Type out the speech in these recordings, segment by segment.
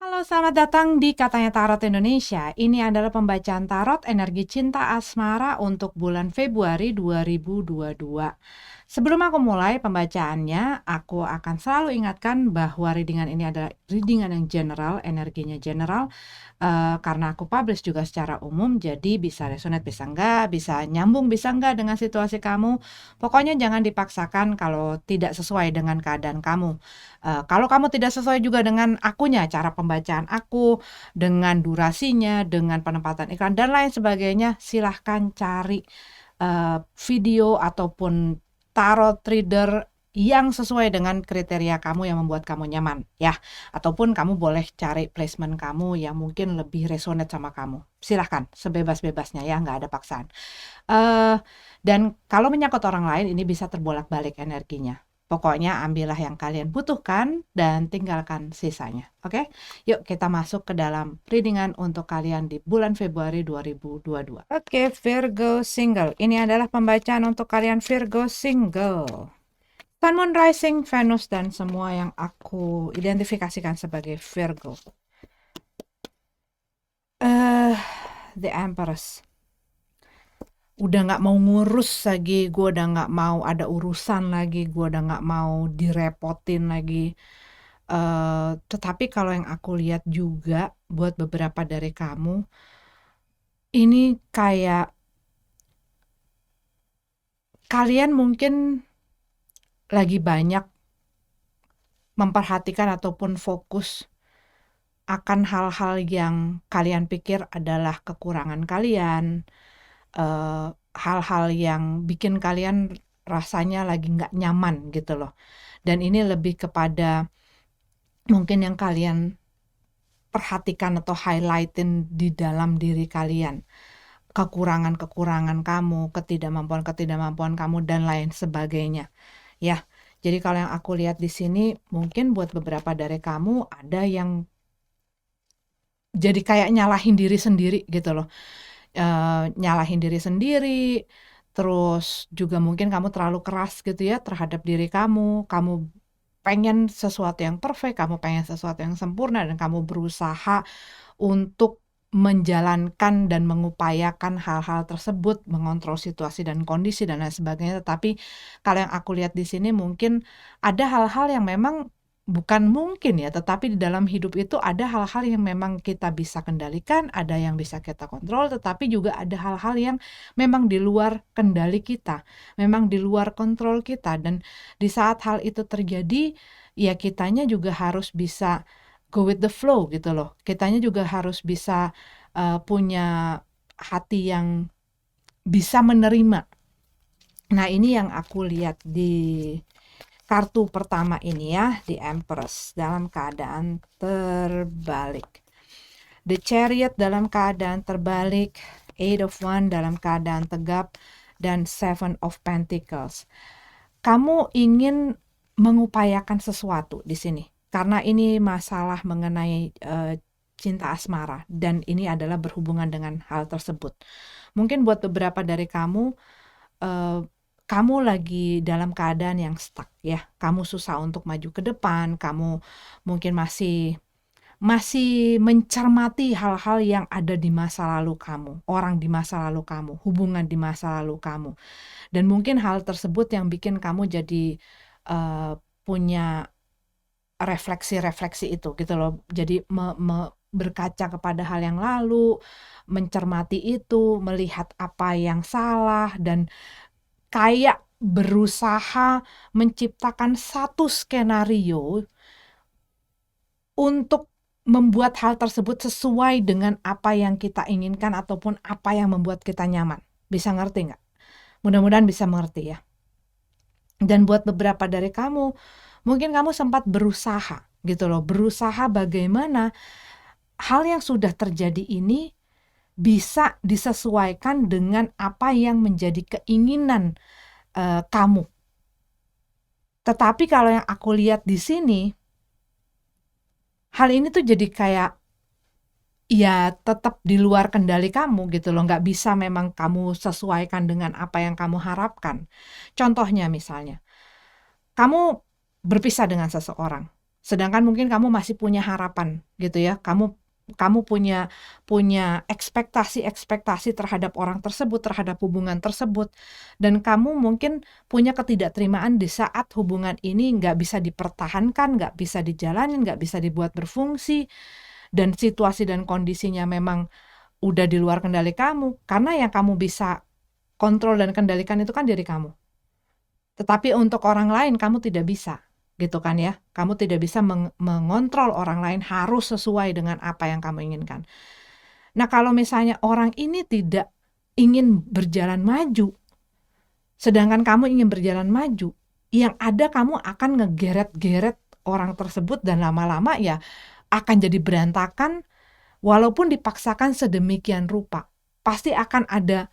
Halo, selamat datang di Katanya Tarot Indonesia. Ini adalah pembacaan tarot energi cinta asmara untuk bulan Februari 2022. Sebelum aku mulai pembacaannya, aku akan selalu ingatkan bahwa readingan ini adalah readingan yang general, energinya general, karena aku publish juga secara umum, jadi bisa resonate, bisa enggak, bisa nyambung, bisa enggak dengan situasi kamu. Pokoknya jangan dipaksakan kalau tidak sesuai dengan keadaan kamu. Kalau kamu tidak sesuai juga dengan akunya, cara pembacaan aku, dengan durasinya, dengan penempatan iklan dan lain sebagainya, silahkan cari video ataupun tarot reader yang sesuai dengan kriteria kamu yang membuat kamu nyaman, ya. Ataupun kamu boleh cari placement kamu yang mungkin lebih resonate sama kamu. Silahkan, sebebas-bebasnya ya, nggak ada paksaan. Dan kalau menyangkut orang lain, ini bisa terbolak-balik energinya. Pokoknya ambillah yang kalian butuhkan dan tinggalkan sisanya. Oke? Yuk kita masuk ke dalam readingan untuk kalian di bulan Februari 2022. Oke, Virgo single. Ini adalah pembacaan untuk kalian Virgo single. Sun, Moon, Rising, Venus, dan semua yang aku identifikasikan sebagai Virgo. The Empress. Udah nggak mau ngurus lagi, gue udah nggak mau ada urusan lagi, gue udah nggak mau direpotin lagi. Tetapi kalau yang aku lihat juga buat beberapa dari kamu, ini kayak kalian mungkin lagi banyak memperhatikan ataupun fokus akan hal-hal yang kalian pikir adalah kekurangan kalian, hal-hal yang bikin kalian rasanya lagi nggak nyaman gitu loh. Dan ini lebih kepada mungkin yang kalian perhatikan atau highlightin di dalam diri kalian. Kekurangan-kekurangan kamu, ketidakmampuan-ketidakmampuan kamu, dan lain sebagainya. Ya, jadi kalau yang aku lihat di sini, mungkin buat beberapa dari kamu ada yang jadi kayak nyalahin diri sendiri gitu loh. Nyalahin diri sendiri, terus juga mungkin kamu terlalu keras gitu ya terhadap diri kamu pengen sesuatu yang perfect, kamu pengen sesuatu yang sempurna, dan kamu berusaha untuk menjalankan dan mengupayakan hal-hal tersebut, mengontrol situasi dan kondisi dan lain sebagainya. Tetapi kalau yang aku lihat di sini mungkin ada hal-hal yang memang bukan mungkin ya, tetapi di dalam hidup itu ada hal-hal yang memang kita bisa kendalikan, ada yang bisa kita kontrol, tetapi juga ada hal-hal yang memang di luar kendali kita, memang di luar kontrol kita. Dan di saat hal itu terjadi, ya kitanya juga harus bisa go with the flow gitu loh. Kitanya juga harus bisa punya hati yang bisa menerima. Nah, ini yang aku lihat di kartu pertama ini ya, di Empress dalam keadaan terbalik. The Chariot dalam keadaan terbalik, Eight of Wands dalam keadaan tegap, dan Seven of Pentacles. Kamu ingin mengupayakan sesuatu di sini karena ini masalah mengenai cinta asmara, dan ini adalah berhubungan dengan hal tersebut. Mungkin buat beberapa dari kamu, kamu lagi dalam keadaan yang stuck ya. Kamu susah untuk maju ke depan, kamu mungkin masih mencermati hal-hal yang ada di masa lalu kamu, orang di masa lalu kamu, hubungan di masa lalu kamu. Dan mungkin hal tersebut yang bikin kamu jadi punya refleksi-refleksi itu gitu loh. Jadi berkaca kepada hal yang lalu, mencermati itu, melihat apa yang salah, dan kayak berusaha menciptakan satu skenario untuk membuat hal tersebut sesuai dengan apa yang kita inginkan ataupun apa yang membuat kita nyaman. Bisa ngerti nggak? Mudah-mudahan bisa mengerti ya. Dan buat beberapa dari kamu, mungkin kamu sempat berusaha gitu loh, berusaha bagaimana hal yang sudah terjadi ini bisa disesuaikan dengan apa yang menjadi keinginan kamu. Tetapi kalau yang aku lihat di sini, hal ini tuh jadi kayak ya tetap di luar kendali kamu gitu loh, nggak bisa memang kamu sesuaikan dengan apa yang kamu harapkan. Contohnya misalnya, kamu berpisah dengan seseorang, Sedangkan mungkin kamu masih punya harapan gitu ya. Kamu punya ekspektasi terhadap orang tersebut, terhadap hubungan tersebut, dan kamu mungkin punya ketidakterimaan di saat hubungan ini nggak bisa dipertahankan, nggak bisa dijalanin, nggak bisa dibuat berfungsi, dan situasi dan kondisinya memang udah di luar kendali kamu. Karena yang kamu bisa kontrol dan kendalikan itu kan diri kamu. Tetapi untuk orang lain kamu tidak bisa, gitu kan ya. Kamu tidak bisa mengontrol orang lain harus sesuai dengan apa yang kamu inginkan. Nah, kalau misalnya orang ini tidak ingin berjalan maju, sedangkan kamu ingin berjalan maju, yang ada kamu akan ngegeret-geret orang tersebut dan lama-lama ya akan jadi berantakan walaupun dipaksakan sedemikian rupa. Pasti akan ada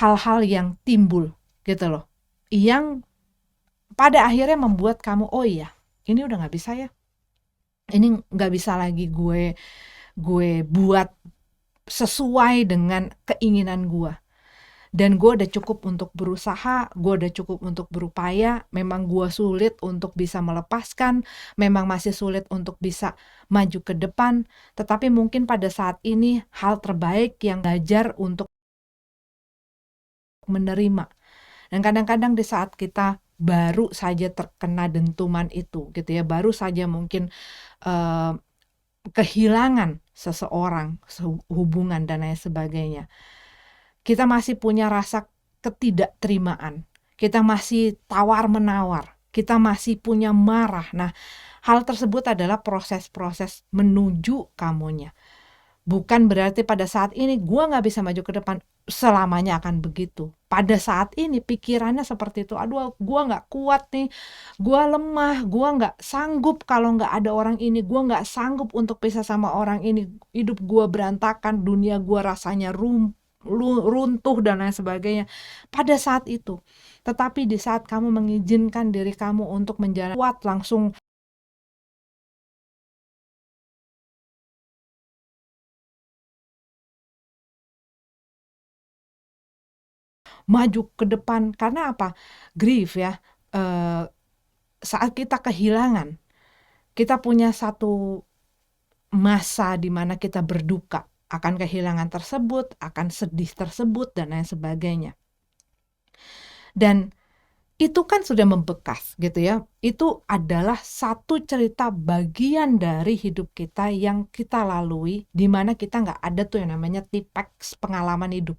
hal-hal yang timbul gitu loh. Yang pada akhirnya membuat kamu, oh iya, ini udah nggak bisa ya. Ini nggak bisa lagi gue buat sesuai dengan keinginan gue. Dan gue udah cukup untuk berusaha, gue udah cukup untuk berupaya, memang gue sulit untuk bisa melepaskan, memang masih sulit untuk bisa maju ke depan, tetapi mungkin pada saat ini hal terbaik yang belajar untuk menerima. Dan kadang-kadang di saat kita baru saja terkena dentuman itu gitu ya, baru saja mungkin kehilangan seseorang, hubungan dan lain sebagainya, kita masih punya rasa ketidakterimaan, kita masih tawar-menawar, kita masih punya marah. Nah, hal tersebut adalah proses-proses menuju kamunya. Bukan berarti pada saat ini gue nggak bisa maju ke depan, selamanya akan begitu. Pada saat ini pikirannya seperti itu, aduh gue nggak kuat nih, gue lemah, gue nggak sanggup kalau nggak ada orang ini, gue nggak sanggup untuk pisah sama orang ini, hidup gue berantakan, dunia gue rasanya runtuh dan lain sebagainya. Pada saat itu, tetapi di saat kamu mengizinkan diri kamu untuk menjalani kuat, langsung maju ke depan. Karena apa? Grief ya, saat kita kehilangan, kita punya satu masa di mana kita berduka akan kehilangan tersebut, akan sedih tersebut, dan lain sebagainya. Dan itu kan sudah membekas gitu ya. Itu adalah satu cerita bagian dari hidup kita yang kita lalui, di mana kita nggak ada tuh yang namanya tipex pengalaman hidup.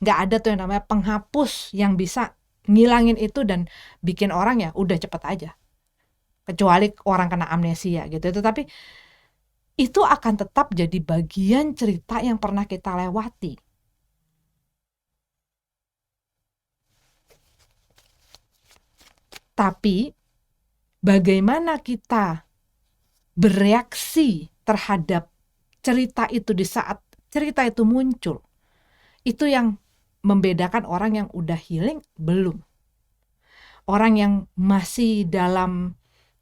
Nggak ada tuh yang namanya penghapus yang bisa ngilangin itu dan bikin orang ya udah cepet aja. Kecuali orang kena amnesia gitu. Tetapi itu akan tetap jadi bagian cerita yang pernah kita lewati. Tapi bagaimana kita bereaksi terhadap cerita itu di saat cerita itu muncul, itu yang membedakan orang yang udah healing belum. Orang yang masih dalam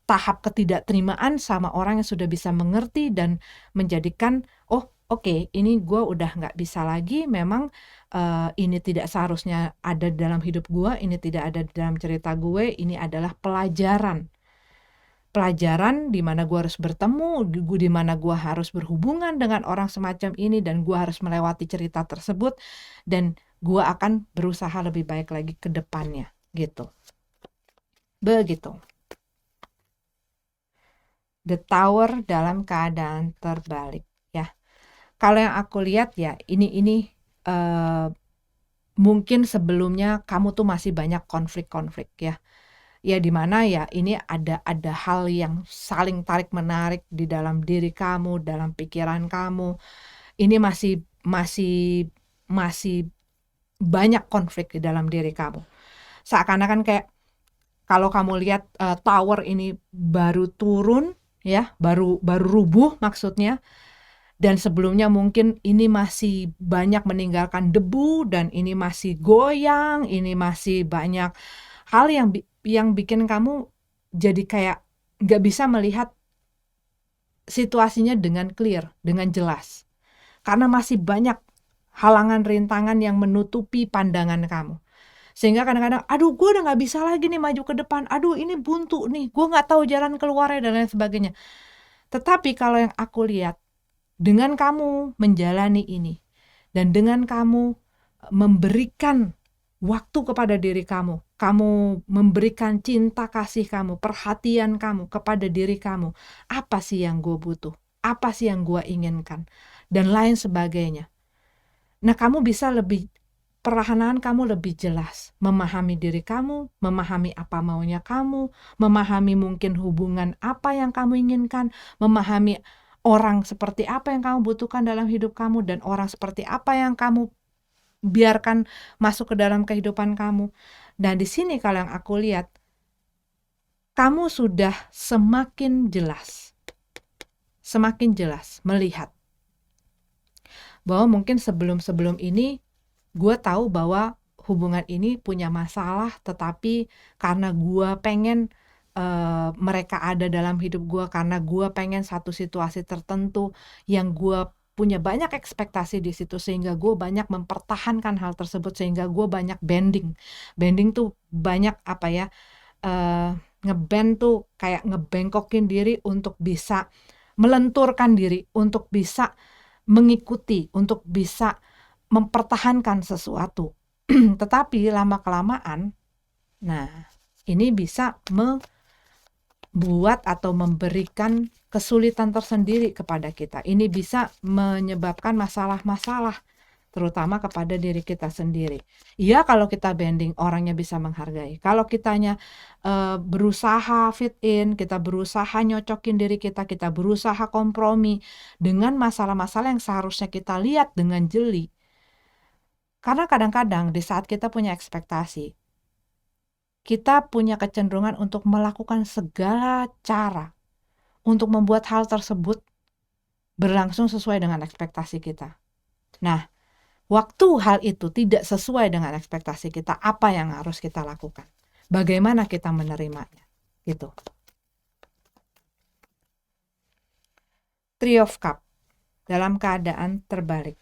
tahap ketidakterimaan sama orang yang sudah bisa mengerti dan menjadikan, oh oke, ini gue udah nggak bisa lagi, memang ini tidak seharusnya ada dalam hidup gue, ini tidak ada dalam cerita gue, ini adalah pelajaran di mana gue harus bertemu, di mana gue harus berhubungan dengan orang semacam ini, dan gue harus melewati cerita tersebut, dan gue akan berusaha lebih baik lagi ke depannya, gitu. Begitu. The Tower dalam keadaan terbalik, ya. Kalau yang aku lihat ya, ini mungkin sebelumnya kamu tuh masih banyak konflik-konflik ya. Ya di mana ya ini ada hal yang saling tarik menarik di dalam diri kamu, dalam pikiran kamu. Ini masih banyak konflik di dalam diri kamu. Seakan-akan kayak kalau kamu lihat tower ini baru turun ya, baru rubuh maksudnya. Dan sebelumnya mungkin ini masih banyak meninggalkan debu, dan ini masih goyang, ini masih banyak hal yang bikin kamu jadi kayak gak bisa melihat situasinya dengan clear, dengan jelas. Karena masih banyak halangan rintangan yang menutupi pandangan kamu. Sehingga kadang-kadang, aduh gue udah gak bisa lagi nih maju ke depan, aduh ini buntu nih, gue gak tahu jalan keluarnya dan lain sebagainya. Tetapi kalau yang aku lihat, dengan kamu menjalani ini, dan dengan kamu memberikan waktu kepada diri kamu, kamu memberikan cinta kasih kamu, perhatian kamu kepada diri kamu, apa sih yang gue butuh, apa sih yang gue inginkan, dan lain sebagainya. Nah, kamu bisa lebih, perlahan kamu lebih jelas memahami diri kamu, memahami apa maunya kamu, memahami mungkin hubungan apa yang kamu inginkan, memahami orang seperti apa yang kamu butuhkan dalam hidup kamu, dan orang seperti apa yang kamu biarkan masuk ke dalam kehidupan kamu. Dan di sini kalau yang aku lihat, kamu sudah semakin jelas melihat bahwa mungkin sebelum ini gue tahu bahwa hubungan ini punya masalah, tetapi karena gue pengen mereka ada dalam hidup gue, karena gue pengen satu situasi tertentu yang gue punya banyak ekspektasi di situ, sehingga gue banyak mempertahankan hal tersebut, sehingga gue banyak bending tuh banyak apa ya, ngebend tuh kayak ngebengkokin diri untuk bisa melenturkan diri, untuk bisa mengikuti, untuk bisa mempertahankan sesuatu. Tetapi lama-kelamaan, nah ini bisa membuat atau memberikan kesulitan tersendiri kepada kita. Ini bisa menyebabkan masalah-masalah, terutama kepada diri kita sendiri. Iya, kalau kita bending, orangnya bisa menghargai. Kalau kitanya berusaha fit in, kita berusaha nyocokin diri kita berusaha kompromi dengan masalah-masalah yang seharusnya kita lihat dengan jeli. Karena kadang-kadang di saat kita punya ekspektasi, kita punya kecenderungan untuk melakukan segala cara untuk membuat hal tersebut berlangsung sesuai dengan ekspektasi kita. Nah, waktu hal itu tidak sesuai dengan ekspektasi kita, apa yang harus kita lakukan? Bagaimana kita menerimanya? Gitu. Three of Cup dalam keadaan terbalik.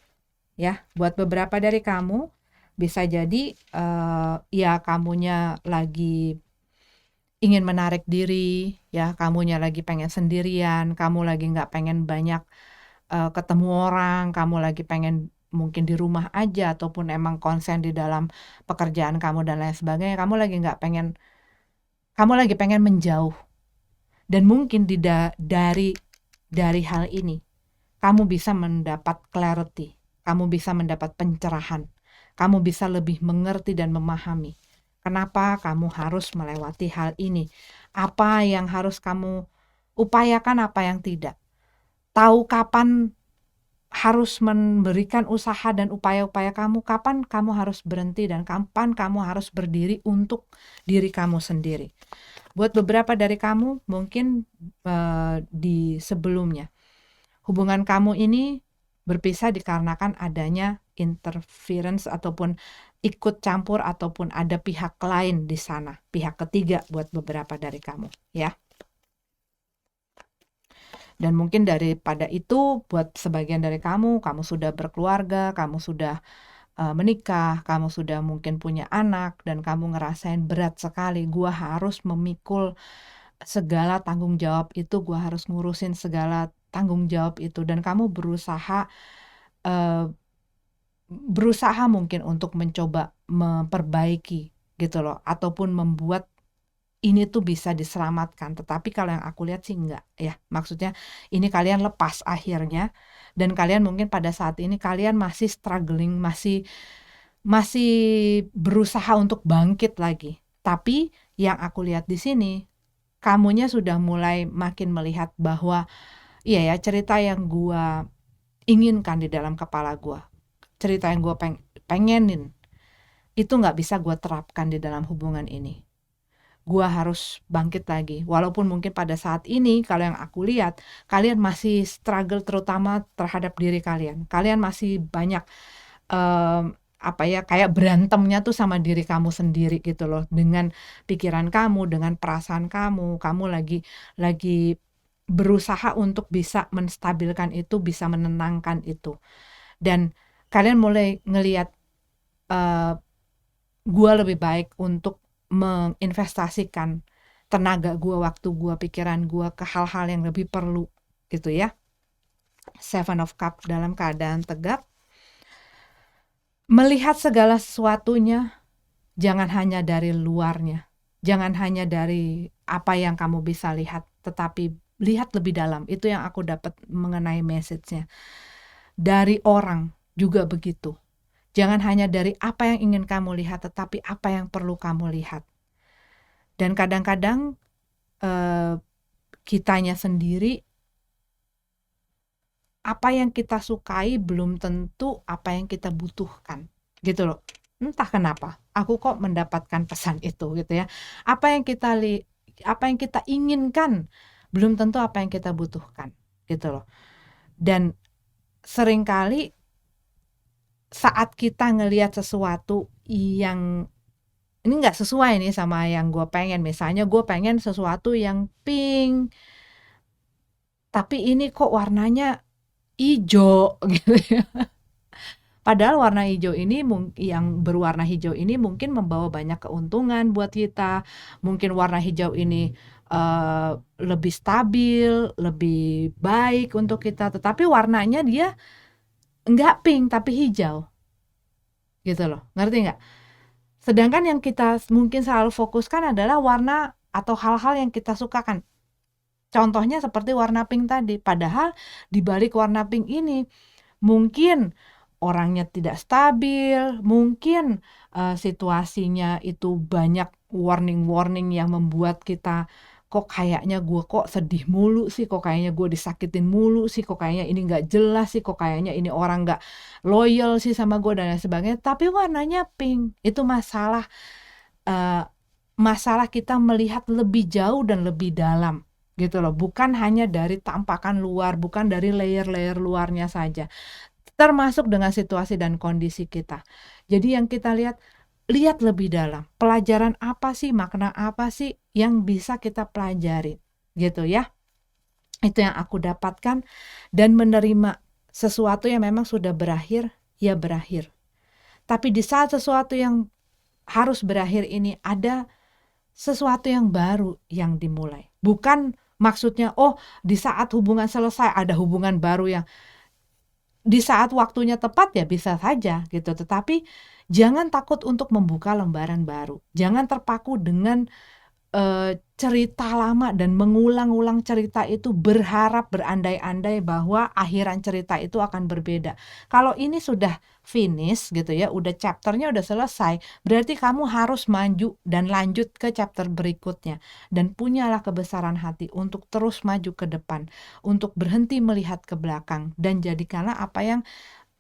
Ya, buat beberapa dari kamu bisa jadi ya kamunya lagi ingin menarik diri, ya kamunya lagi pengen sendirian, kamu lagi nggak pengen banyak ketemu orang, kamu lagi pengen mungkin di rumah aja, ataupun emang konsen di dalam pekerjaan kamu dan lain sebagainya, kamu lagi pengen menjauh. Dan mungkin dari hal ini kamu bisa mendapat clarity, kamu bisa mendapat pencerahan, kamu bisa lebih mengerti dan memahami kenapa kamu harus melewati hal ini, apa yang harus kamu upayakan, apa yang tidak. Tahu kapan harus memberikan usaha dan upaya-upaya kamu, kapan kamu harus berhenti, dan kapan kamu harus berdiri untuk diri kamu sendiri. Buat beberapa dari kamu mungkin di sebelumnya, hubungan kamu ini berpisah dikarenakan adanya interference ataupun ikut campur, ataupun ada pihak lain di sana, pihak ketiga buat beberapa dari kamu, ya. Dan mungkin daripada itu, buat sebagian dari kamu sudah berkeluarga, kamu sudah menikah, kamu sudah mungkin punya anak, dan kamu ngerasain berat sekali, gua harus memikul segala tanggung jawab itu, gue harus ngurusin segala tanggung jawab itu, dan kamu berusaha mungkin untuk mencoba memperbaiki gitu loh, ataupun membuat ini tuh bisa diselamatkan. Tetapi kalau yang aku lihat sih enggak ya, maksudnya ini kalian lepas akhirnya, dan kalian mungkin pada saat ini kalian masih struggling, masih berusaha untuk bangkit lagi. Tapi yang aku lihat di sini, kamunya sudah mulai makin melihat bahwa iya ya, cerita yang gue inginkan di dalam kepala gue, cerita yang gue pengenin itu gak bisa gue terapkan di dalam hubungan ini. Gue harus bangkit lagi. Walaupun mungkin pada saat ini, kalau yang aku lihat, kalian masih struggle terutama terhadap diri kalian. Kalian masih banyak kayak berantemnya tuh sama diri kamu sendiri gitu loh, dengan pikiran kamu, dengan perasaan kamu lagi berusaha untuk bisa menstabilkan itu, bisa menenangkan itu. Dan kalian mulai ngelihat gue lebih baik untuk menginvestasikan tenaga gue, waktu gue, pikiran gue ke hal-hal yang lebih perlu gitu ya. Seven of Cups dalam keadaan tegak, melihat segala sesuatunya, jangan hanya dari luarnya, jangan hanya dari apa yang kamu bisa lihat, tetapi lihat lebih dalam. Itu yang aku dapat mengenai message-nya. Dari orang juga begitu. Jangan hanya dari apa yang ingin kamu lihat, tetapi apa yang perlu kamu lihat. Dan kadang-kadang kitanya sendiri, apa yang kita sukai belum tentu apa yang kita butuhkan, gitu loh. Entah kenapa, aku kok mendapatkan pesan itu gitu ya. Apa yang kita inginkan belum tentu apa yang kita butuhkan, gitu loh. Dan seringkali saat kita ngelihat sesuatu yang ini nggak sesuai nih sama yang gue pengen, misalnya gue pengen sesuatu yang pink, tapi ini kok warnanya hijau gitu ya. Padahal warna hijau ini yang berwarna hijau ini mungkin membawa banyak keuntungan buat kita. Mungkin warna hijau ini lebih stabil, lebih baik untuk kita. Tetapi warnanya dia nggak pink tapi hijau, gitu loh. Ngerti nggak? Sedangkan yang kita mungkin selalu fokuskan adalah warna atau hal-hal yang kita sukakan. Contohnya seperti warna pink tadi. Padahal di balik warna pink ini mungkin orangnya tidak stabil, mungkin situasinya itu banyak warning-warning yang membuat kita kok kayaknya gue kok sedih mulu sih, kok kayaknya gue disakitin mulu sih, kok kayaknya ini nggak jelas sih, kok kayaknya ini orang nggak loyal sih sama gue dan lain sebagainya. Tapi warnanya pink, itu masalah kita melihat lebih jauh dan lebih dalam gitu loh, bukan hanya dari tampakan luar, bukan dari layer-layer luarnya saja, termasuk dengan situasi dan kondisi kita. Jadi yang kita lihat lebih dalam, pelajaran apa sih, makna apa sih yang bisa kita pelajari gitu ya. Itu yang aku dapatkan, dan menerima sesuatu yang memang sudah berakhir, ya berakhir. Tapi di saat sesuatu yang harus berakhir ini ada sesuatu yang baru yang dimulai. Bukan maksudnya di saat hubungan selesai ada hubungan baru yang di saat waktunya tepat ya bisa saja gitu. Tetapi jangan takut untuk membuka lembaran baru. Jangan terpaku dengan cerita lama dan mengulang-ulang cerita itu, berharap berandai-andai bahwa akhiran cerita itu akan berbeda. Kalau ini sudah finish gitu ya, udah chapternya udah selesai, berarti kamu harus maju dan lanjut ke chapter berikutnya. Dan punyalah kebesaran hati untuk terus maju ke depan, untuk berhenti melihat ke belakang, dan jadikanlah apa yang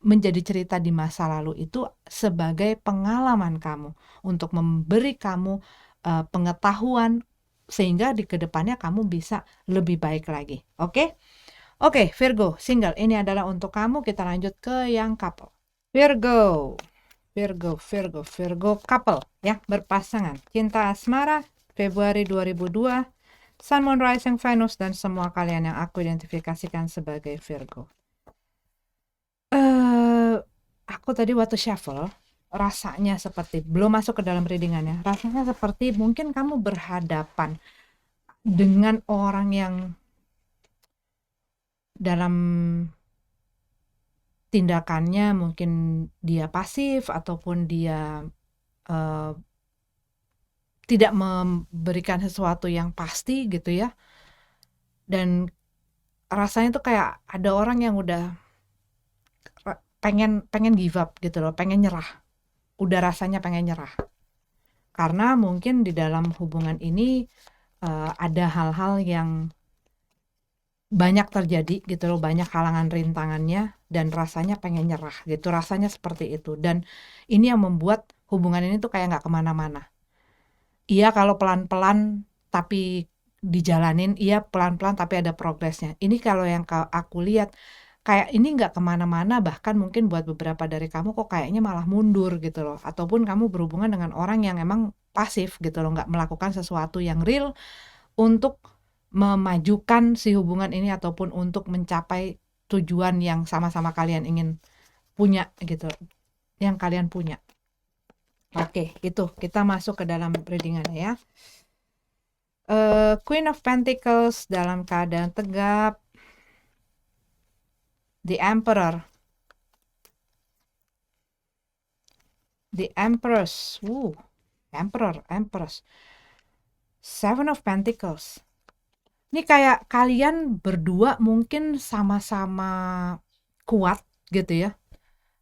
menjadi cerita di masa lalu itu sebagai pengalaman kamu untuk memberi kamu pengetahuan sehingga di kedepannya kamu bisa lebih baik lagi. Oke? Oke, Virgo, single. Ini adalah untuk kamu. Kita lanjut ke yang couple. Virgo couple ya, berpasangan. Cinta asmara, Februari 2002, Sun, Moon, Rising, Venus, dan semua kalian yang aku identifikasikan sebagai Virgo. Aku tadi waktu shuffle, rasanya seperti, belum masuk ke dalam readingannya, rasanya seperti mungkin kamu berhadapan dengan orang yang dalam tindakannya mungkin dia pasif ataupun dia tidak memberikan sesuatu yang pasti gitu ya. Dan rasanya tuh kayak ada orang yang udah pengen give up gitu loh, pengen nyerah. Udah rasanya pengen nyerah. Karena mungkin di dalam hubungan ini ada hal-hal yang banyak terjadi gitu loh, banyak halangan rintangannya, dan rasanya pengen nyerah gitu, rasanya seperti itu. Dan ini yang membuat hubungan ini tuh kayak nggak kemana-mana. Iya kalau pelan-pelan tapi dijalanin, iya pelan-pelan tapi ada progresnya. Ini kalau yang aku lihat kayak ini nggak kemana-mana, bahkan mungkin buat beberapa dari kamu kok kayaknya malah mundur gitu loh. Ataupun kamu berhubungan dengan orang yang emang pasif gitu loh, nggak melakukan sesuatu yang real untuk memajukan si hubungan ini ataupun untuk mencapai tujuan yang sama-sama kalian ingin punya gitu, yang kalian punya. Oke, itu kita masuk ke dalam readingannya ya. Queen of Pentacles dalam keadaan tegap, the Emperor, the Empress, Empress, Seven of Pentacles. Ini kayak kalian berdua mungkin sama-sama kuat gitu ya,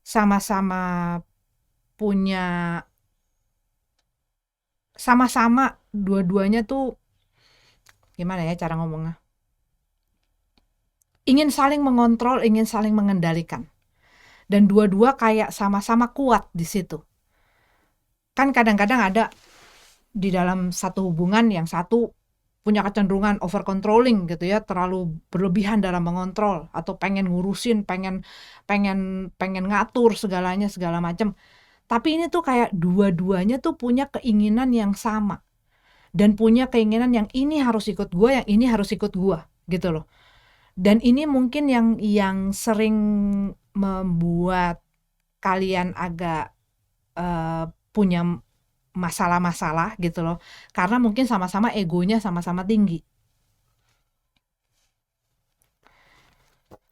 sama-sama punya, sama-sama dua-duanya tuh gimana ya cara ngomongnya, ingin saling mengontrol, ingin saling mengendalikan, dan dua-dua kayak sama-sama kuat di situ. Kan kadang-kadang ada di dalam satu hubungan yang satu punya kecenderungan over controlling gitu ya, terlalu berlebihan dalam mengontrol atau pengen ngurusin, pengen pengen pengen ngatur segalanya segala macam. Tapi ini tuh kayak dua-duanya tuh punya keinginan yang sama dan punya keinginan yang ini harus ikut gua, yang ini harus ikut gua gitu loh. Dan ini mungkin yang sering membuat kalian agak punya masalah-masalah gitu loh, karena mungkin sama-sama egonya sama-sama tinggi.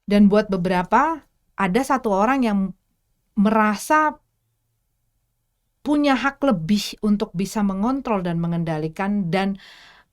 Dan buat beberapa, ada satu orang yang merasa punya hak lebih untuk bisa mengontrol dan mengendalikan dan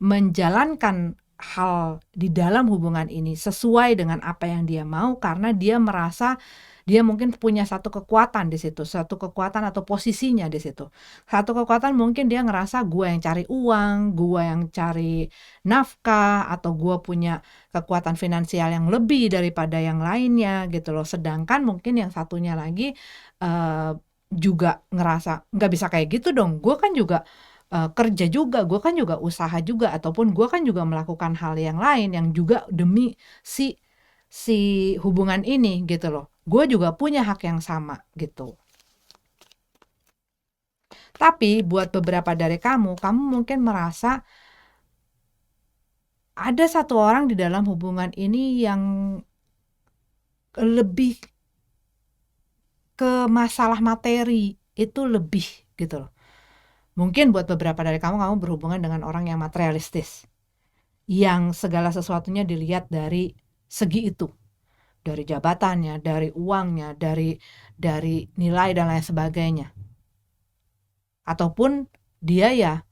menjalankan hal di dalam hubungan ini sesuai dengan apa yang dia mau, karena dia merasa dia mungkin punya satu kekuatan di situ, satu kekuatan atau posisinya di situ. Satu kekuatan mungkin dia ngerasa gue yang cari uang, gue yang cari nafkah, atau gue punya kekuatan finansial yang lebih daripada yang lainnya gitu loh. Sedangkan mungkin yang satunya lagi juga ngerasa nggak bisa kayak gitu dong. Gue kan juga kerja juga, gue kan juga usaha juga, ataupun gue kan juga melakukan hal yang lain yang juga demi si hubungan ini gitu loh. Gue juga punya hak yang sama gitu. Tapi buat beberapa dari kamu mungkin merasa ada satu orang di dalam hubungan ini yang lebih ke masalah materi, itu lebih gitu loh. Mungkin buat beberapa dari kamu berhubungan dengan orang yang materialistis, yang segala sesuatunya dilihat dari segi itu, dari jabatannya, dari uangnya, dari nilai dan lain sebagainya. Ataupun dia ya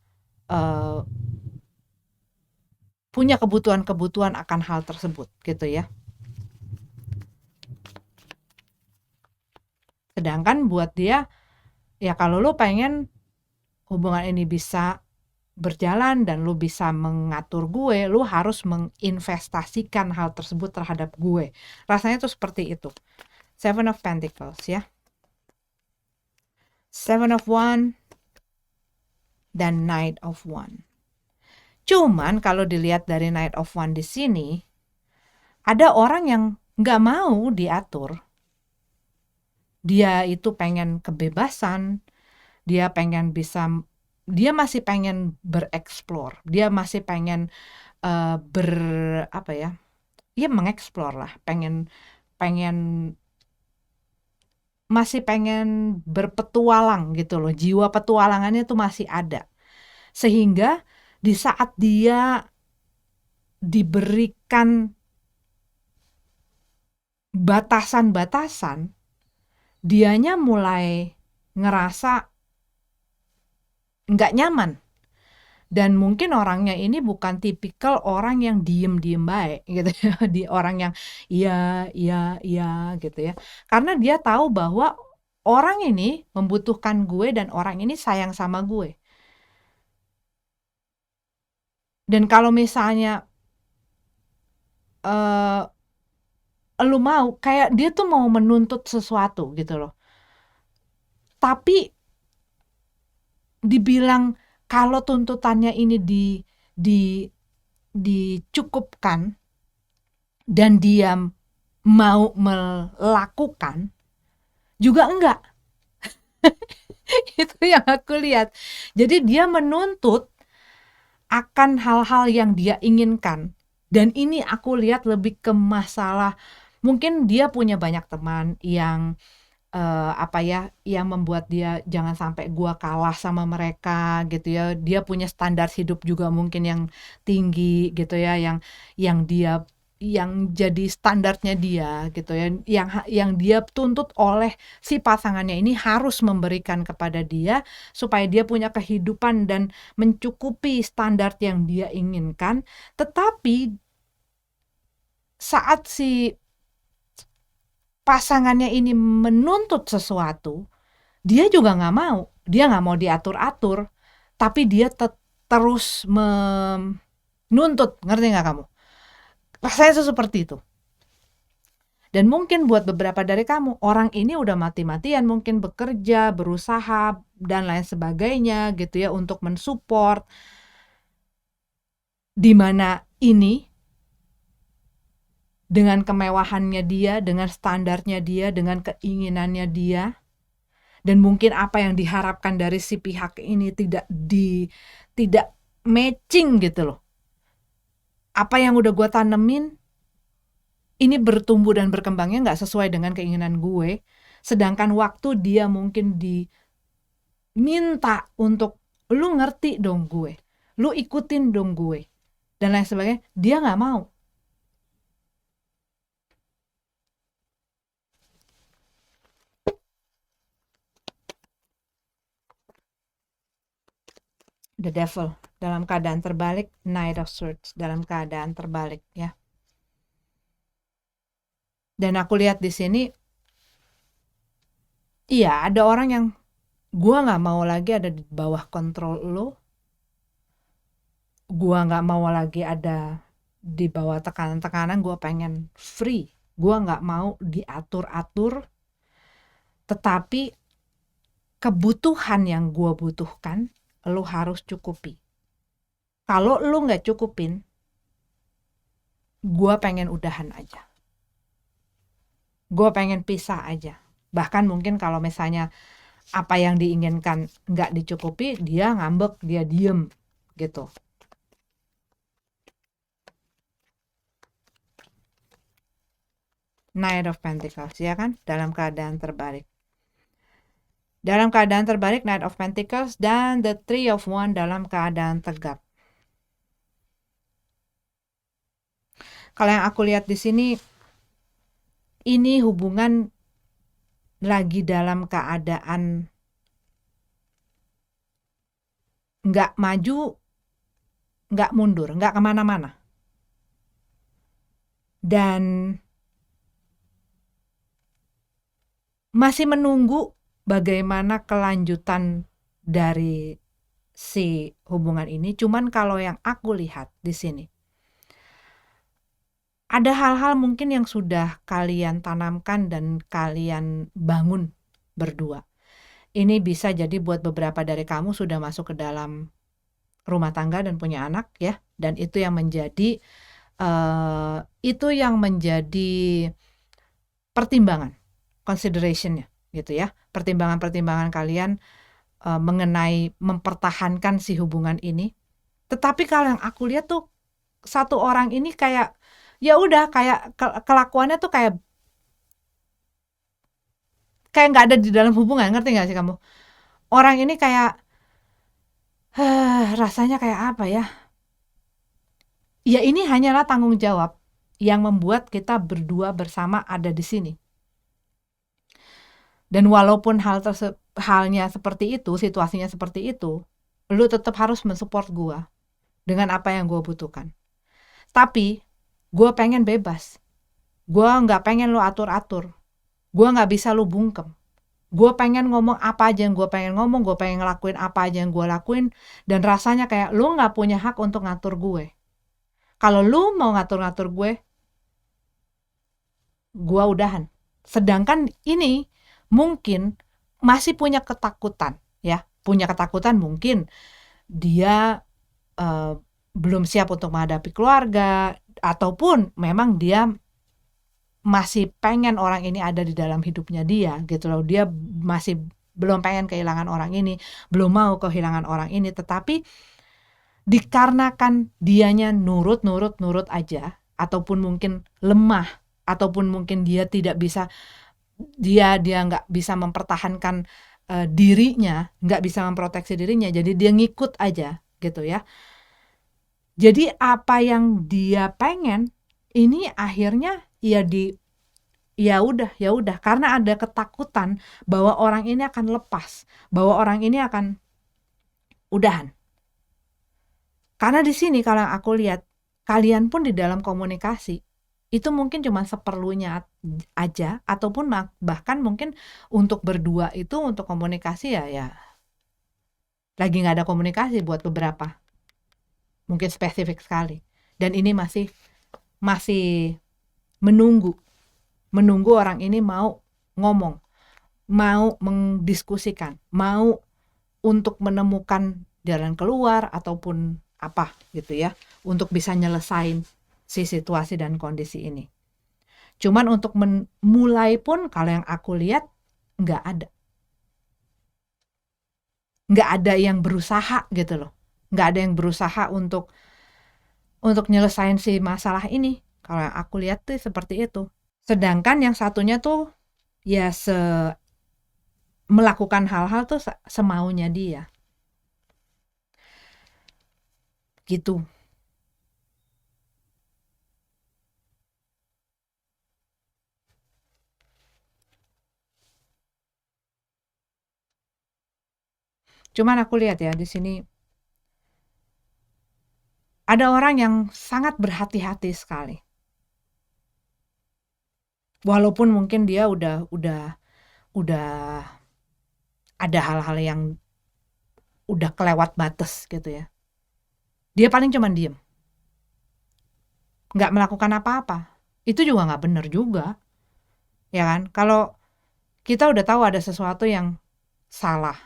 punya kebutuhan-kebutuhan akan hal tersebut gitu ya. Sedangkan buat dia, ya kalau lu pengen hubungan ini bisa berjalan dan lu bisa mengatur gue, lu harus menginvestasikan hal tersebut terhadap gue. Rasanya tuh seperti itu. Seven of Pentacles ya. Seven of Wands dan Knight of Wands. Cuman kalau dilihat dari Knight of Wands di sini, ada orang yang nggak mau diatur. Dia itu pengen kebebasan, dia masih pengen bereksplor, dia masih pengen mengeksplor lah, masih pengen berpetualang gitu loh, jiwa petualangannya tuh masih ada. Sehingga di saat dia diberikan batasan-batasan, dianya mulai ngerasa nggak nyaman. Dan mungkin orangnya ini bukan tipikal orang yang diem-diem baik gitu ya. Di orang yang iya gitu ya. Karena dia tahu bahwa orang ini membutuhkan gue dan orang ini sayang sama gue. Dan kalau misalnya lu mau, kayak dia tuh mau menuntut sesuatu gitu loh. Tapi dibilang kalau tuntutannya ini dicukupkan dan dia mau melakukan, juga enggak. Itu yang aku lihat. Jadi dia menuntut akan hal-hal yang dia inginkan. Dan ini aku lihat lebih ke masalah, mungkin dia punya banyak teman yang apa ya, yang membuat dia jangan sampai gua kalah sama mereka gitu ya. Dia punya standar hidup juga mungkin yang tinggi gitu ya, yang dia yang jadi standarnya dia gitu ya, yang dia tuntut oleh si pasangannya ini harus memberikan kepada dia supaya dia punya kehidupan dan mencukupi standar yang dia inginkan. Tetapi saat si pasangannya ini menuntut sesuatu, dia juga nggak mau. Dia nggak mau diatur-atur, tapi dia terus menuntut. Ngerti nggak kamu? Rasanya seperti itu. Dan mungkin buat beberapa dari kamu, orang ini udah mati-matian mungkin bekerja, berusaha, dan lain sebagainya gitu ya untuk mensupport. Di mana ini dengan kemewahannya dia, dengan standarnya dia, dengan keinginannya dia, dan mungkin apa yang diharapkan dari si pihak ini tidak matching gitu loh. Apa yang udah gue tanemin ini bertumbuh dan berkembangnya nggak sesuai dengan keinginan gue, sedangkan waktu dia mungkin diminta untuk lu ngerti dong gue, lu ikutin dong gue, dan lain sebagainya, dia nggak mau. The Devil dalam keadaan terbalik, Knight of Swords dalam keadaan terbalik ya. Dan aku lihat di sini, iya ada orang yang gua nggak mau lagi ada di bawah kontrol lo, gua nggak mau lagi ada di bawah tekanan-tekanan, gua pengen free, gua nggak mau diatur-atur, tetapi kebutuhan yang gua butuhkan lo harus cukupi. Kalau lo nggak cukupin, gua pengen udahan aja. Gue pengen pisah aja. Bahkan mungkin kalau misalnya apa yang diinginkan nggak dicukupi, dia ngambek, dia diem gitu. Knight of Pentacles ya kan, dalam keadaan terbalik. Dalam keadaan terbalik Knight of Pentacles dan the Three of Wands dalam keadaan tegap. Kalau yang aku lihat di sini, ini hubungan lagi dalam keadaan nggak maju, nggak mundur, nggak kemana-mana. Dan masih menunggu bagaimana kelanjutan dari si hubungan ini. Cuman kalau yang aku lihat di sini, ada hal-hal mungkin yang sudah kalian tanamkan dan kalian bangun berdua. Ini bisa jadi buat beberapa dari kamu sudah masuk ke dalam rumah tangga dan punya anak ya. Dan itu yang menjadi pertimbangan, considerationnya gitu ya. Pertimbangan-pertimbangan kalian mengenai mempertahankan si hubungan ini. Tetapi kalau yang aku lihat tuh satu orang ini kayak ya udah kayak kelakuannya tuh kayak nggak ada di dalam hubungan, ngerti nggak sih kamu? Orang ini kayak rasanya kayak apa ya? Ya ini hanyalah tanggung jawab yang membuat kita berdua bersama ada di sini. Dan walaupun halnya seperti itu, situasinya seperti itu, lu tetap harus mensupport gua dengan apa yang gua butuhkan. Tapi gua pengen bebas. Gua nggak pengen lu atur-atur. Gua nggak bisa lu bungkem. Gue pengen ngomong apa aja yang gue pengen ngomong, gue pengen ngelakuin apa aja yang gue lakuin, dan rasanya kayak lu gak punya hak untuk ngatur gue. Kalau lu mau ngatur-ngatur gue udahan. Sedangkan ini mungkin masih punya ketakutan ya, punya ketakutan mungkin dia belum siap untuk menghadapi keluarga, ataupun memang dia masih pengen orang ini ada di dalam hidupnya dia gitu loh. Dia masih belum pengen kehilangan orang ini, belum mau kehilangan orang ini, tetapi dikarenakan dianya nurut aja, ataupun mungkin lemah, ataupun mungkin dia tidak bisa dia nggak bisa mempertahankan dirinya, nggak bisa memproteksi dirinya, jadi dia ngikut aja gitu ya. Jadi apa yang dia pengen ini akhirnya ya udah karena ada ketakutan bahwa orang ini akan lepas, bahwa orang ini akan udahan. Karena di sini kalau yang aku lihat, kalian pun di dalam komunikasi itu mungkin cuma seperlunya aja, ataupun bahkan mungkin untuk berdua itu untuk komunikasi ya lagi nggak ada komunikasi buat beberapa, mungkin spesifik sekali. Dan ini masih menunggu orang ini mau ngomong, mau mendiskusikan, mau untuk menemukan jalan keluar ataupun apa gitu ya, untuk bisa nyelesain si situasi dan kondisi ini. Cuman untuk mulai pun kalau yang aku lihat nggak ada. Nggak ada yang berusaha gitu loh. Nggak ada yang berusaha untuk nyelesain si masalah ini. Kalau yang aku lihat tuh seperti itu. Sedangkan yang satunya tuh ya melakukan hal-hal tuh semaunya dia. Gitu. Cuman aku lihat ya di sini ada orang yang sangat berhati-hati sekali. Walaupun mungkin dia udah ada hal-hal yang udah kelewat batas gitu ya. Dia paling cuman diem. Nggak melakukan apa-apa. Itu juga nggak bener juga. Ya kan? Kalau kita udah tahu ada sesuatu yang salah,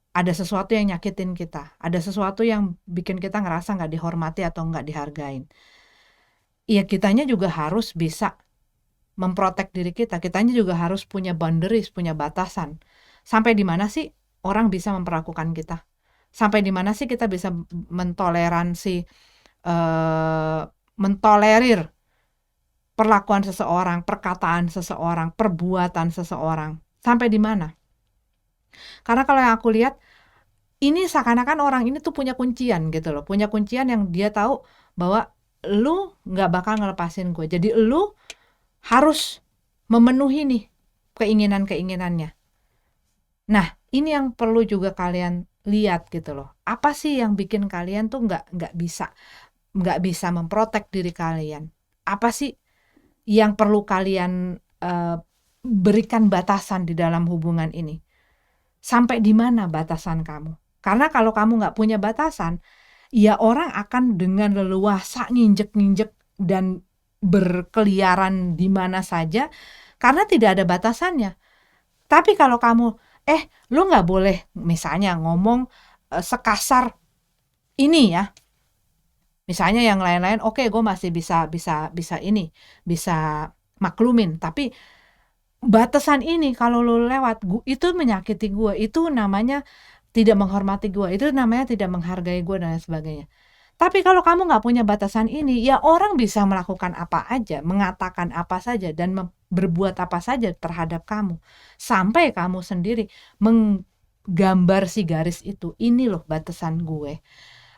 ada sesuatu yang nyakitin kita, ada sesuatu yang bikin kita ngerasa nggak dihormati atau nggak dihargain. Ya kitanya juga harus bisa memprotek diri kita. Kitanya juga harus punya boundaries, punya batasan. Sampai di mana sih orang bisa memperlakukan kita? Sampai di mana sih kita bisa mentolerir perlakuan seseorang, perkataan seseorang, perbuatan seseorang? Sampai di mana? Karena kalau yang aku lihat, ini seakan-akan orang ini tuh punya kuncian gitu loh. Punya kuncian yang dia tahu bahwa lu nggak bakal ngelepasin gue. Jadi lu harus memenuhi nih keinginan-keinginannya. Nah, ini yang perlu juga kalian lihat gitu loh. Apa sih yang bikin kalian tuh nggak bisa memprotek diri kalian? Apa sih yang perlu kalian berikan batasan di dalam hubungan ini? Sampai di mana batasan kamu? Karena kalau kamu nggak punya batasan, ya orang akan dengan leluasa nginjek-nginjek dan berkeliaran di mana saja karena tidak ada batasannya. Tapi kalau kamu, lu nggak boleh misalnya ngomong sekasar ini ya. Misalnya yang lain-lain, oke, gue masih bisa ini, bisa maklumin. Tapi batasan ini kalau lu lewat, itu menyakiti gue. Itu namanya tidak menghormati gue. Itu namanya tidak menghargai gue dan lain sebagainya. Tapi kalau kamu nggak punya batasan ini, ya orang bisa melakukan apa aja, mengatakan apa saja, dan berbuat apa saja terhadap kamu. Sampai kamu sendiri menggambar si garis itu, ini loh batasan gue.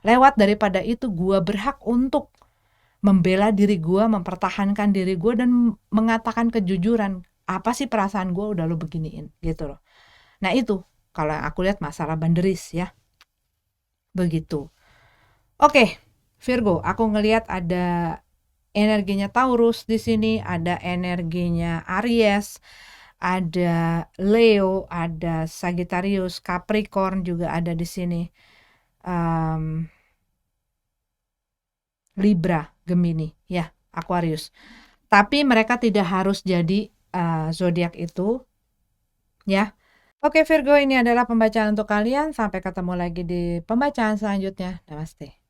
Lewat daripada itu, gue berhak untuk membela diri gue, mempertahankan diri gue, dan mengatakan kejujuran. Apa sih perasaan gue udah lo beginiin, gitu loh. Nah itu, kalau yang aku lihat masalah boundaries ya. Begitu. Oke, Virgo, aku ngelihat ada energinya Taurus di sini, ada energinya Aries, ada Leo, ada Sagittarius, Capricorn juga ada di sini, Libra, Gemini, ya, Aquarius. Tapi mereka tidak harus jadi zodiak itu, ya. Oke Virgo, ini adalah pembacaan untuk kalian. Sampai ketemu lagi di pembacaan selanjutnya. Namaste.